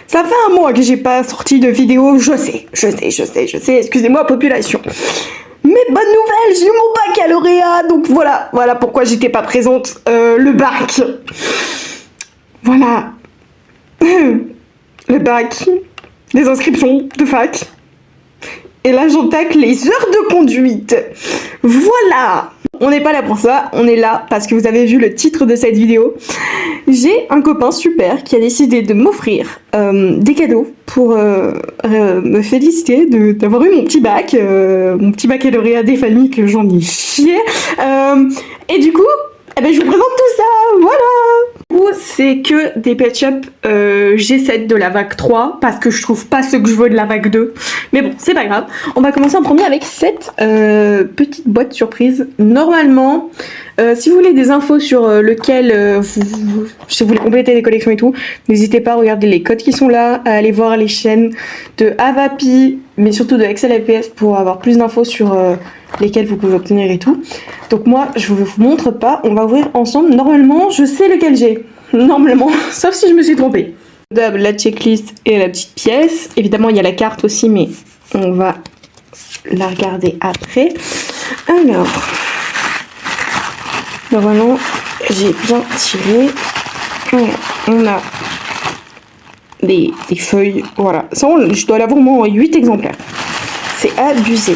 Ça fait un mois que j'ai pas sorti de vidéo, je sais, excusez-moi population. Mais bonne nouvelle, j'ai eu mon baccalauréat, donc voilà pourquoi j'étais pas présente, le bac. Voilà. Le bac, les inscriptions de fac. Et là j'entaque les heures de conduite. Voilà. On n'est pas là pour ça, on est là parce que vous avez vu le titre de cette vidéo. J'ai un copain super qui a décidé de m'offrir des cadeaux pour me féliciter d'avoir eu mon petit bac, mon petit baccalauréat des familles que j'en ai chié. Et du coup, eh ben, je vous présente tout ça, voilà. Du coup, c'est que des Pet Shop G7 de la vague 3 parce que je trouve pas ce que je veux de la vague 2. Mais bon, c'est pas grave. On va commencer en premier avec cette petite boîte surprise. Normalement, si vous voulez des infos sur lequel si vous voulez compléter les collections et tout, n'hésitez pas à regarder les codes qui sont là, à aller voir les chaînes de Avapi, mais surtout de Excel LPS pour avoir plus d'infos sur lesquels vous pouvez obtenir et tout. Donc moi, je vous montre pas, on va ouvrir ensemble. Normalement, je sais lequel j'ai. Normalement, sauf si je me suis trompée. La checklist et la petite pièce. Évidemment, il y a la carte aussi, mais on va la regarder après. Alors, normalement, j'ai bien tiré. On a des feuilles, voilà. Ça, je dois l'avoir au moins 8 exemplaires. C'est abusé.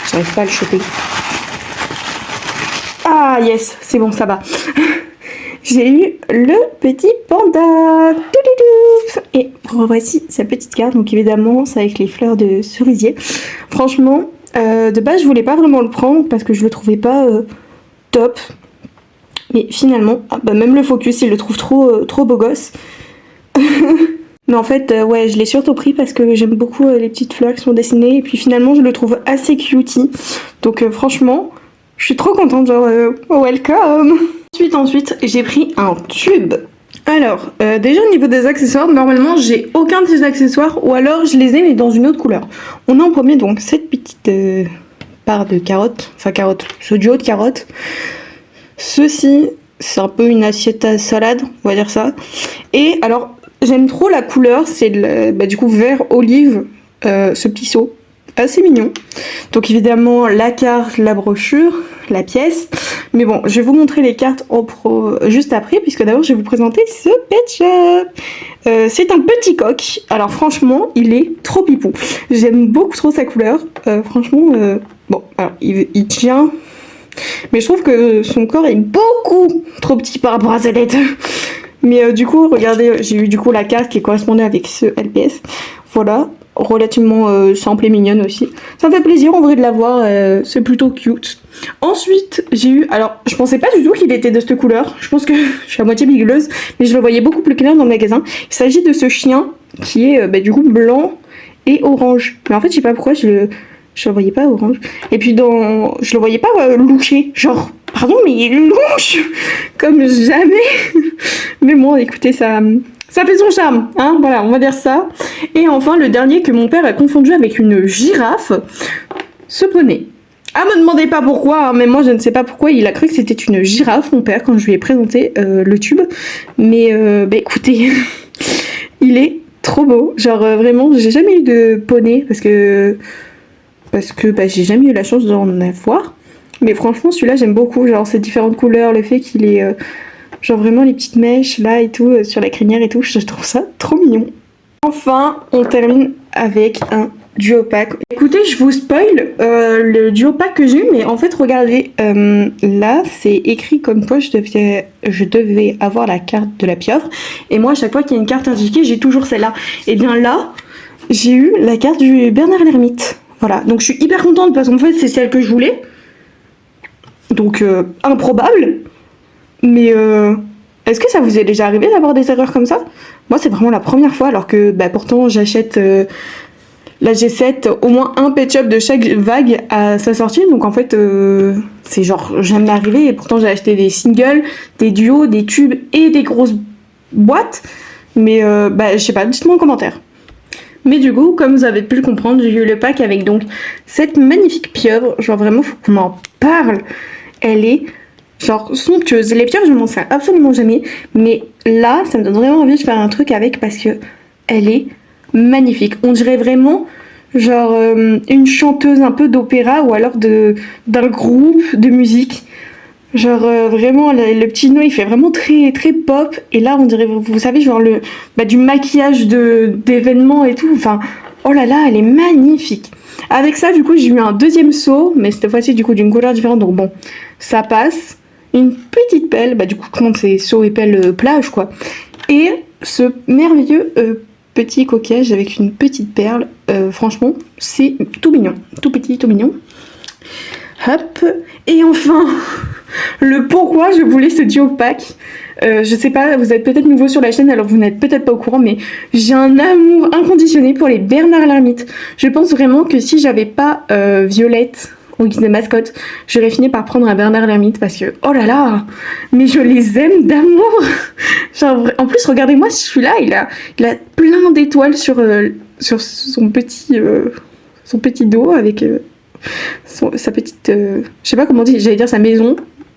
J'arrive pas à le choper. Ah yes, c'est bon, ça va. J'ai eu le petit panda. Et voici sa petite carte. Donc évidemment, c'est avec les fleurs de cerisier. Franchement, de base, je voulais pas vraiment le prendre parce que je le trouvais pas top. Mais finalement, même le focus, il le trouve trop beau gosse. Mais en fait, ouais, je l'ai surtout pris parce que j'aime beaucoup les petites fleurs qui sont dessinées. Et puis finalement, je le trouve assez cutie. Donc franchement, je suis trop contente, genre, welcome. Ensuite, j'ai pris un tube. Alors, déjà au niveau des accessoires, normalement, j'ai aucun de ces accessoires. Ou alors, je les ai, mais dans une autre couleur. On a en premier, donc, cette petite part de carottes. Enfin, carottes. Ce duo de carottes. Ceci, c'est un peu une assiette à salade, on va dire ça. Et alors... j'aime trop la couleur, c'est du coup vert olive, ce petit seau, assez mignon. Donc évidemment la carte, la brochure, la pièce. Mais bon, je vais vous montrer les cartes en pro juste après, puisque d'abord je vais vous présenter ce Pet Shop. C'est un petit coq. Alors franchement, il est trop pipou. J'aime beaucoup trop sa couleur. Franchement, bon, alors il tient... mais je trouve que son corps est beaucoup trop petit par rapport à sa tête. Mais du coup, regardez, j'ai eu du coup la carte qui correspondait avec ce LPS. Voilà, relativement simple et mignonne aussi. Ça me fait plaisir en vrai de la voir, c'est plutôt cute. Ensuite, j'ai eu... alors, je pensais pas du tout qu'il était de cette couleur. Je pense que je suis à moitié bigleuse, mais je le voyais beaucoup plus clair dans le magasin. Il s'agit de ce chien qui est du coup blanc et orange. Mais en fait, je sais pas pourquoi je le voyais pas orange. Et puis je le voyais pas louché, genre... pardon, mais il louche comme jamais. Mais bon, écoutez, ça fait son charme, hein, voilà, on va dire ça. Et enfin, le dernier que mon père a confondu avec une girafe, ce poney. Ah, me demandez pas pourquoi, hein, mais moi je ne sais pas pourquoi, il a cru que c'était une girafe, mon père, quand je lui ai présenté le tube. Mais écoutez, il est trop beau. Genre vraiment, j'ai jamais eu de poney parce que j'ai jamais eu la chance d'en avoir. Mais franchement, celui-là, j'aime beaucoup. Genre, ces différentes couleurs, le fait qu'il est... genre, vraiment, les petites mèches, là, et tout, sur la crinière et tout. Je trouve ça trop mignon. Enfin, on termine avec un duo pack. Écoutez, je vous spoil le duo pack que j'ai eu. Mais en fait, regardez. Là, c'est écrit comme quoi je devais avoir la carte de la pieuvre. Et moi, à chaque fois qu'il y a une carte indiquée, j'ai toujours celle-là. Et bien là, j'ai eu la carte du Bernard l'Ermite. Voilà. Donc, je suis hyper contente parce qu'en fait, c'est celle que je voulais. Donc improbable, mais est-ce que ça vous est déjà arrivé d'avoir des erreurs comme ça? Moi c'est vraiment la première fois, alors que pourtant j'achète la G7 au moins un Pet Shop de chaque vague à sa sortie, donc en fait c'est genre jamais arrivé, et pourtant j'ai acheté des singles, des duos, des tubes et des grosses boîtes, mais je sais pas, dites-moi en commentaire. Mais du coup, comme vous avez pu le comprendre, j'ai eu le pack avec donc cette magnifique pieuvre, genre vraiment faut qu'on en parle. Elle est genre somptueuse. Les pieuvres, je m'en sers absolument jamais. Mais là, ça me donne vraiment envie de faire un truc avec parce que elle est magnifique. On dirait vraiment genre une chanteuse un peu d'opéra ou alors d'un groupe de musique. Genre vraiment le petit nœud il fait vraiment très très pop et là on dirait vous savez genre du maquillage d'événements et tout. Enfin oh là là elle est magnifique. Avec ça du coup j'ai eu un deuxième seau mais cette fois-ci du coup d'une couleur différente donc bon ça passe. Une petite pelle du coup comment c'est seau et pelle plage quoi. Et ce merveilleux petit coquillage avec une petite perle. Franchement c'est tout mignon, tout petit, tout mignon. Hop. Et enfin le pourquoi je voulais ce duo pack. Je sais pas, vous êtes peut-être nouveau sur la chaîne alors vous n'êtes peut-être pas au courant mais j'ai un amour inconditionnel pour les Bernard l'Ermite. Je pense vraiment que si j'avais pas Violette au guise de mascotte, j'aurais fini par prendre un Bernard l'Ermite parce que oh là là, mais je les aime d'amour. Genre en plus regardez-moi celui-là, il a plein d'étoiles sur son petit dos avec sa petite je sais pas comment on dit, j'allais dire sa maison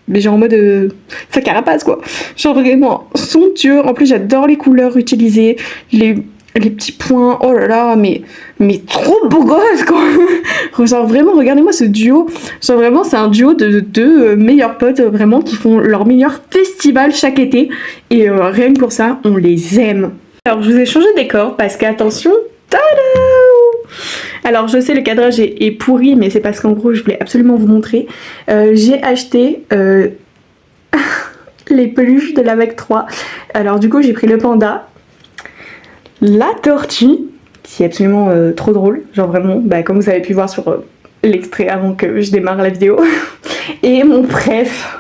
mais genre en mode sa carapace quoi, genre vraiment somptueux. En plus j'adore les couleurs utilisées, les petits points, oh là là mais trop beau gosse quoi. Genre vraiment regardez-moi ce duo, genre vraiment c'est un duo de deux meilleurs potes vraiment qui font leur meilleur festival chaque été et rien que pour ça on les aime. Alors je vous ai changé de décor parce qu'attention, tada! Alors je sais le cadrage est pourri mais c'est parce qu'en gros je voulais absolument vous montrer. J'ai acheté les peluches de la VEC 3. Alors du coup j'ai pris le panda, la tortue qui est absolument trop drôle, genre vraiment comme vous avez pu voir sur l'extrait avant que je démarre la vidéo, et mon préf.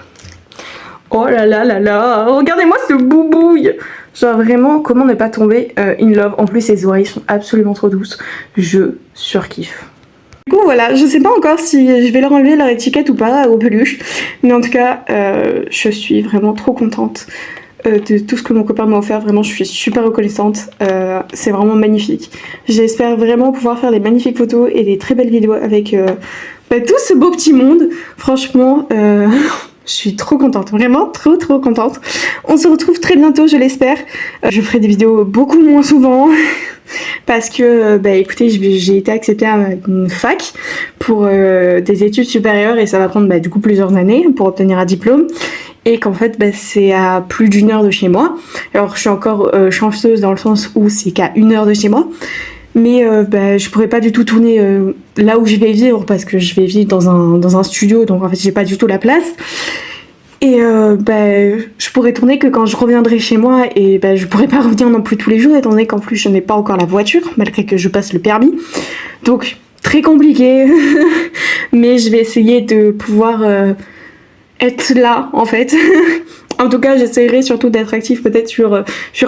Oh là là là là, regardez-moi ce boubouille. Genre vraiment, comment ne pas tomber in love. En plus, ses oreilles sont absolument trop douces. Je surkiffe. Du coup, voilà, je sais pas encore si je vais leur enlever leur étiquette ou pas aux peluches. Mais en tout cas, je suis vraiment trop contente de tout ce que mon copain m'a offert. Vraiment, je suis super reconnaissante. C'est vraiment magnifique. J'espère vraiment pouvoir faire des magnifiques photos et des très belles vidéos avec tout ce beau petit monde. Franchement... je suis trop contente, vraiment trop contente. On se retrouve très bientôt, je l'espère. Je ferai des vidéos beaucoup moins souvent parce que, écoutez, j'ai été acceptée à une fac pour des études supérieures et ça va prendre du coup plusieurs années pour obtenir un diplôme. Et qu'en fait, c'est à plus d'1 heure de chez moi. Alors, je suis encore chanceuse dans le sens où c'est qu'à 1 heure de chez moi. Mais je pourrais pas du tout tourner là où je vais vivre parce que je vais vivre dans un studio donc en fait j'ai pas du tout la place et je pourrais tourner que quand je reviendrai chez moi et je pourrais pas revenir non plus tous les jours étant donné qu'en plus je n'ai pas encore la voiture malgré que je passe le permis donc très compliqué mais je vais essayer de pouvoir être là en fait. En tout cas j'essaierai surtout d'être active peut-être sur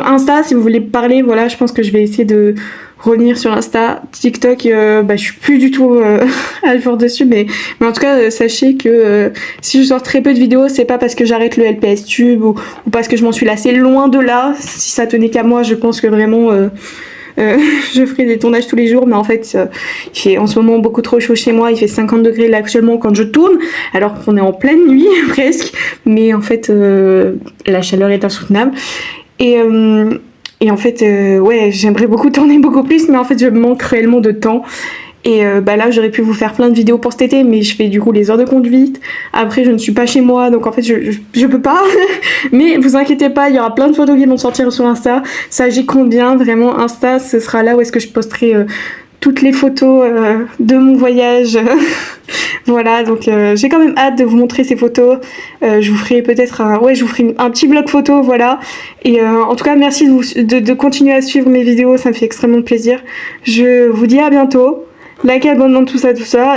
Insta si vous voulez parler. Voilà, je pense que je vais essayer de revenir sur Insta. TikTok, je suis plus du tout à jour dessus, mais en tout cas sachez que si je sors très peu de vidéos, c'est pas parce que j'arrête le LPS Tube ou parce que je m'en suis lassée, loin de là. Si ça tenait qu'à moi, je pense que vraiment je ferai des tournages tous les jours, mais en fait il fait en ce moment beaucoup trop chaud chez moi, il fait 50 degrés là actuellement quand je tourne, alors qu'on est en pleine nuit presque, mais en fait la chaleur est insoutenable et en fait, ouais, j'aimerais beaucoup tourner beaucoup plus, mais en fait, je manque réellement de temps. Et là, j'aurais pu vous faire plein de vidéos pour cet été, mais je fais du coup les heures de conduite. Après, je ne suis pas chez moi, donc en fait, je peux pas. Mais vous inquiétez pas, il y aura plein de photos qui vont sortir sur Insta. Ça, j'y compte bien, vraiment. Insta, ce sera là où est-ce que je posterai toutes les photos de mon voyage. Voilà, donc j'ai quand même hâte de vous montrer ces photos. Je vous ferai peut-être je vous ferai un petit vlog photo, voilà. Et en tout cas, merci de continuer à suivre mes vidéos, ça me fait extrêmement plaisir. Je vous dis à bientôt. Like, abonnement, tout ça,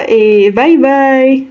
et bye bye.